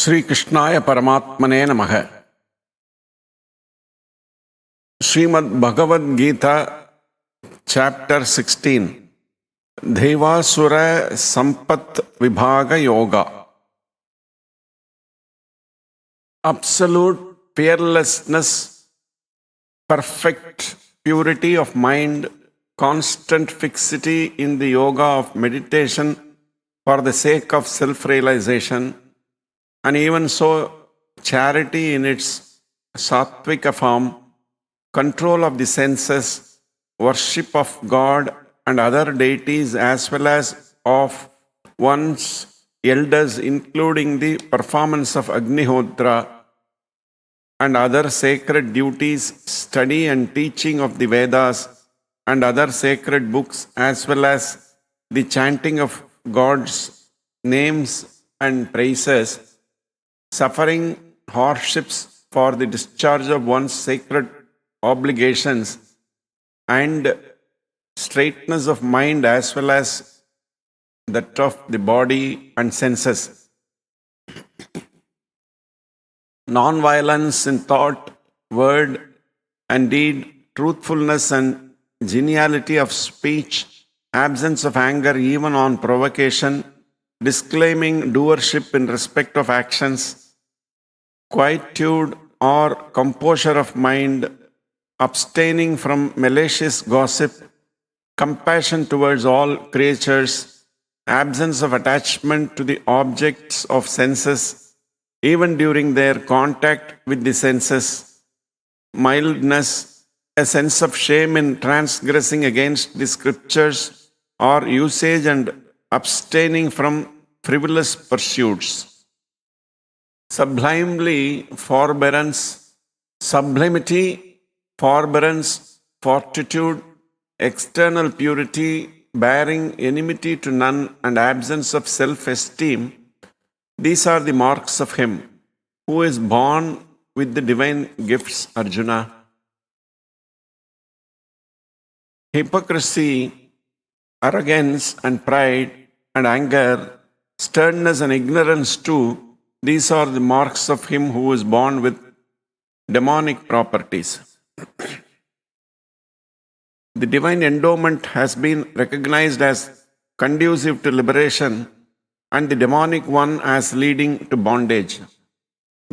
Sri Krishnaya Paramatmane Namaha. Srimad Bhagavat Gita, Chapter 16. Deivaasura Sampath Vibhaaga Yoga. Absolute fearlessness, perfect purity of mind, constant fixity in the yoga of meditation for the sake of self-realization, and even so, charity in its sattvika form, control of the senses, worship of God and other deities as well as of one's elders, including the performance of Agnihotra and other sacred duties, study and teaching of the Vedas and other sacred books, as well as the chanting of God's names and praises, suffering hardships for the discharge of one's sacred obligations, and straightness of mind as well as that of the body and senses. Non-violence in thought, word and deed, truthfulness and geniality of speech, absence of anger even on provocation, disclaiming doership in respect of actions, quietude or composure of mind, abstaining from malicious gossip, compassion towards all creatures, absence of attachment to the objects of senses, even during their contact with the senses, mildness, a sense of shame in transgressing against the scriptures or usage, and abstaining from frivolous pursuits. Sublimity, forbearance, fortitude, external purity, bearing enmity to none, and absence of self-esteem, these are the marks of him who is born with the divine gifts, Arjuna. Hypocrisy, arrogance and pride and anger, sternness and ignorance too, these are the marks of him who is born with demonic properties. The divine endowment has been recognized as conducive to liberation and the demonic one as leading to bondage.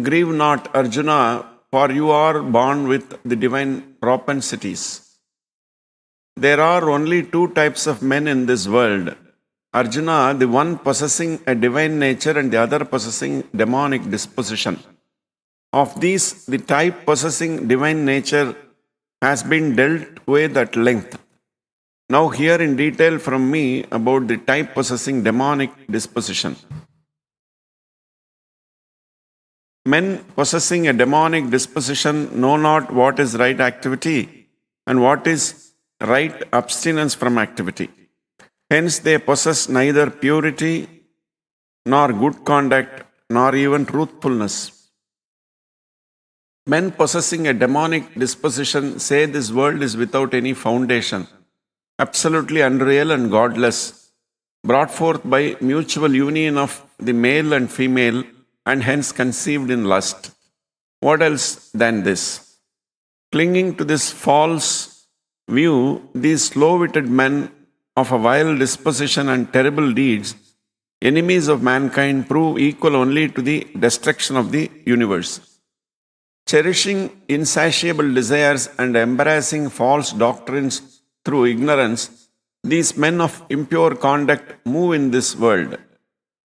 Grieve not, Arjuna, for you are born with the divine propensities. There are only two types of men in this world. Arjuna, the one possessing a divine nature and the other possessing demonic disposition. Of these, the type possessing divine nature has been dealt with at length. Now hear in detail from me about the type possessing demonic disposition. Men possessing a demonic disposition know not what is right activity and what is right abstinence from activity. Hence they possess neither purity nor good conduct nor even truthfulness. Men possessing a demonic disposition say this world is without any foundation, absolutely unreal and godless, brought forth by mutual union of the male and female, and hence conceived in lust. What else than this? Clinging to this false view, these slow-witted men of a vile disposition and terrible deeds, enemies of mankind, prove equal only to the destruction of the universe. Cherishing insatiable desires and embracing false doctrines through ignorance, these men of impure conduct move in this world,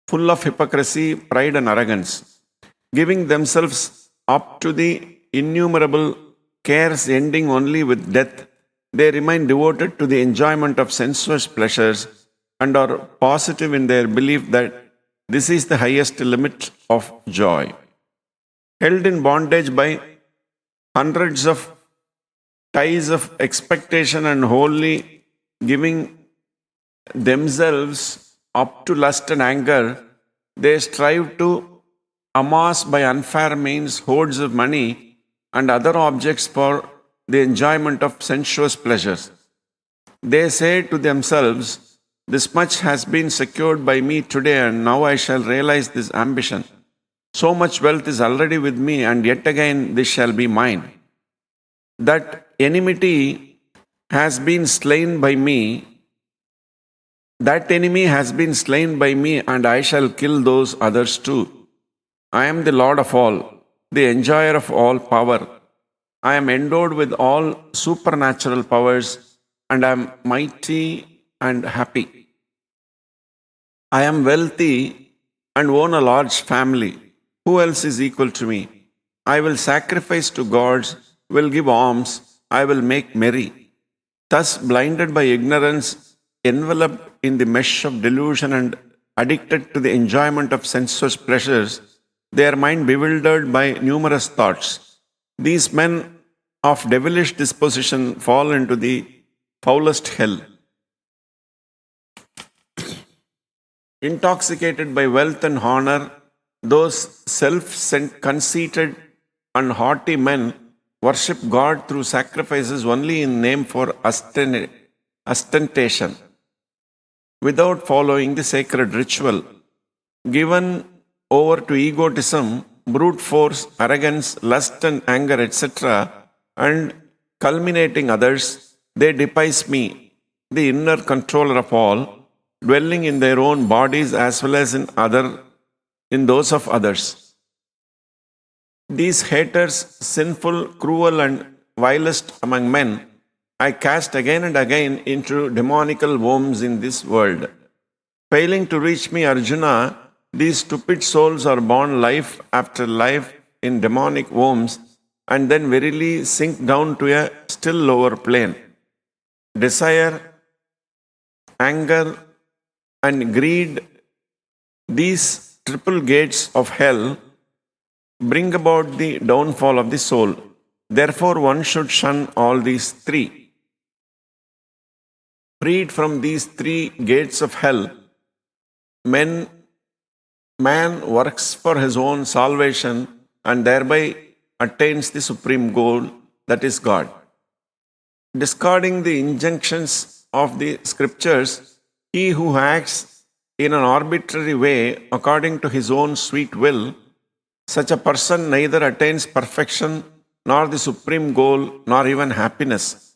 full of hypocrisy, pride and arrogance, giving themselves up to the innumerable cares ending only with death. They remain devoted to the enjoyment of sensuous pleasures and are positive in their belief that this is the highest limit of joy. Held in bondage by hundreds of ties of expectation and wholly giving themselves up to lust and anger, they strive to amass by unfair means hoards of money and other objects for the enjoyment of sensuous pleasures. They say to themselves, "This much has been secured by me today, and now I shall realize this ambition." So much wealth is already with me, and yet again this shall be mine. That enmity has been slain by me. That enemy has been slain by me, and I shall kill those others too. I am the Lord of all, the enjoyer of all power. I am endowed with all supernatural powers, and I am mighty and happy. I am wealthy and own a large family. Who else is equal to me? I will sacrifice to gods, will give alms, I will make merry. Thus, blinded by ignorance, enveloped in the mesh of delusion, and addicted to the enjoyment of sensuous pleasures, their mind bewildered by numerous thoughts, these men of devilish disposition fall into the foulest hell. Intoxicated by wealth and honor, those self-conceited and haughty men worship God through sacrifices only in name for ostentation, without following the sacred ritual. Given over to egotism, brute force, arrogance, lust and anger, etc., and culminating others, they despise me, the inner controller of all, dwelling in their own bodies as well as in those of others. These haters, sinful, cruel, and vilest among men, I cast again and again into demonical wombs in this world. Failing to reach me, Arjuna, these stupid souls are born life after life in demonic wombs, and then verily sink down to a still lower plane. Desire, anger, and greed, these triple gates of hell, bring about the downfall of the soul. Therefore, one should shun all these three. Freed from these three gates of hell, man works for his own salvation and thereby attains the supreme goal, that is God. Discarding the injunctions of the scriptures, he who acts in an arbitrary way according to his own sweet will, such a person neither attains perfection nor the supreme goal nor even happiness.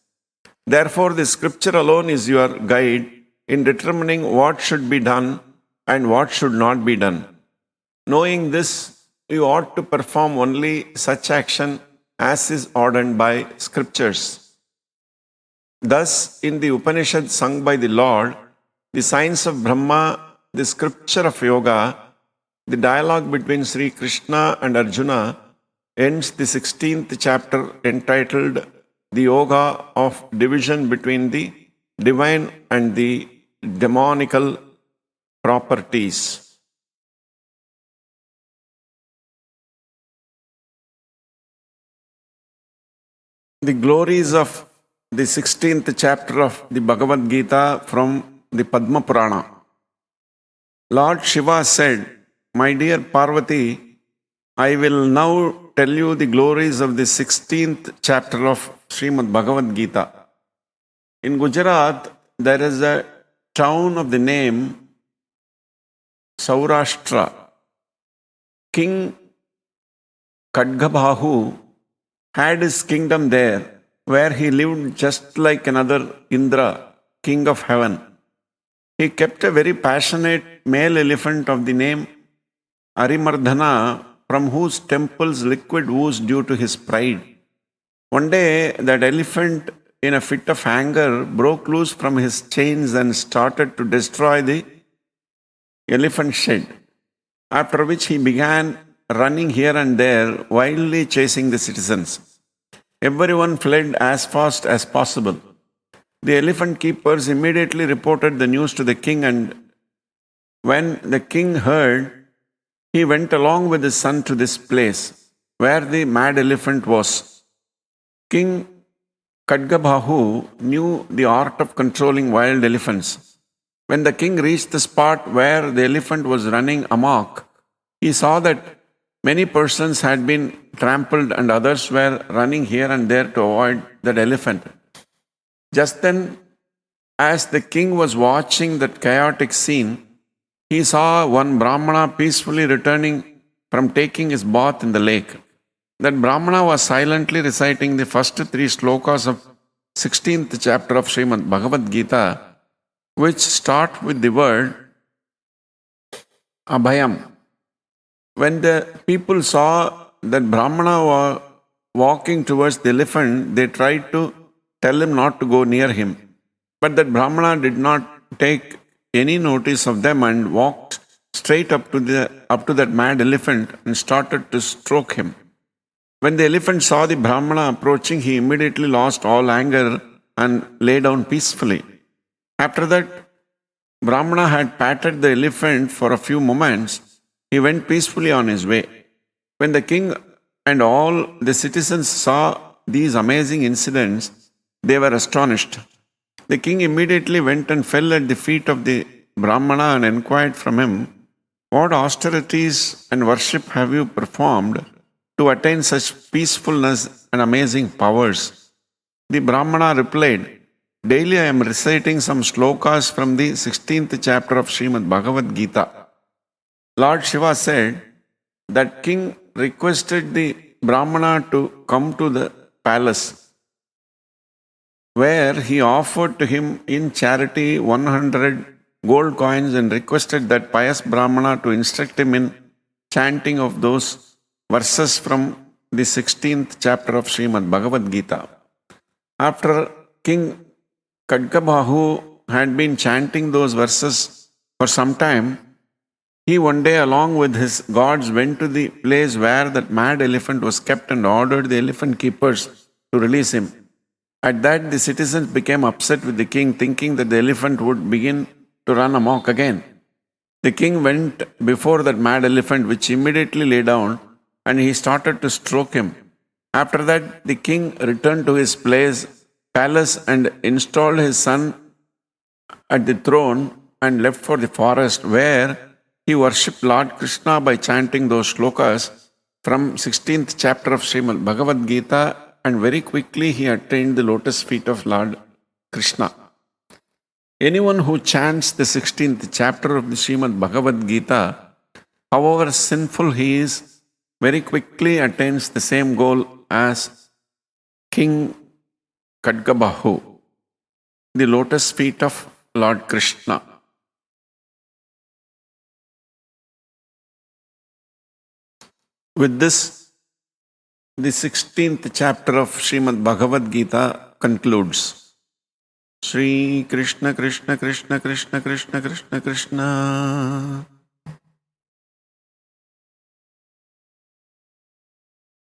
Therefore, the scripture alone is your guide in determining what should be done and what should not be done. Knowing this, you ought to perform only such action as is ordained by scriptures. Thus, in the Upanishad sung by the Lord, the science of Brahma, the scripture of yoga, the dialogue between Sri Krishna and Arjuna ends the 16th chapter entitled The Yoga of Division between the Divine and the Demonical Properties. The glories of the 16th chapter of the Bhagavat Gita from the Padma Purana. Lord Shiva said, "My dear Parvati, I will now tell you the glories of the 16th chapter of Srimad Bhagavat Gita. In Gujarat, there is a town of the name Saurashtra. King Khadgabahu had his kingdom there, where he lived just like another Indra, king of heaven. He kept a very passionate male elephant of the name Arimardhana, from whose temples liquid oozed due to his pride. One day, that elephant, in a fit of anger, broke loose from his chains and started to destroy the elephant shed, after which he began running here and there, wildly chasing the citizens. Everyone fled as fast as possible. The elephant keepers immediately reported the news to the king, and when the king heard, he went along with his son to this place where the mad elephant was. King Khadgabahu knew the art of controlling wild elephants. When the king reached the spot where the elephant was running amok, he saw that many persons had been trampled and others were running here and there to avoid that elephant. Just then, as the king was watching that chaotic scene, he saw one Brahmana peacefully returning from taking his bath in the lake. That Brahmana was silently reciting the first three slokas of 16th chapter of Srimad Bhagavat Gita, which start with the word Abhayam. When the people saw that Brahmana was walking towards the elephant, they tried to tell him not to go near him. But that Brahmana did not take any notice of them and walked straight up to that mad elephant and started to stroke him. When the elephant saw the Brahmana approaching, he immediately lost all anger and lay down peacefully. After that, Brahmana had patted the elephant for a few moments. He went peacefully on his way. When the king and all the citizens saw these amazing incidents, they were astonished. The king immediately went and fell at the feet of the Brahmana and inquired from him, "What austerities and worship have you performed to attain such peacefulness and amazing powers?" The Brahmana replied, "Daily I am reciting some slokas from the 16th chapter of Srimad Bhagavat Gita." Lord Shiva said that king requested the Brahmana to come to the palace, where he offered to him in charity 100 gold coins and requested that pious Brahmana to instruct him in chanting of those verses from the 16th chapter of Srimad Bhagavat Gita. After King Kadkabahu had been chanting those verses for some time, he one day, along with his guards, went to the place where that mad elephant was kept and ordered the elephant keepers to release him. At that, the citizens became upset with the king, thinking that the elephant would begin to run amok again. The king went before that mad elephant, which immediately lay down, and he started to stroke him. After that, the king returned to his palace and installed his son at the throne and left for the forest, where he worshipped Lord Krishna by chanting those slokas from 16th chapter of Srimad Bhagavat Gita, and very quickly he attained the lotus feet of Lord Krishna. Anyone who chants the 16th chapter of the Srimad Bhagavat Gita, however sinful he is, very quickly attains the same goal as King Kadkabahu, the lotus feet of Lord Krishna. With this, the 16th chapter of Srimad Bhagavat Gita concludes. Shri Krishna Krishna Krishna Krishna Krishna Krishna Krishna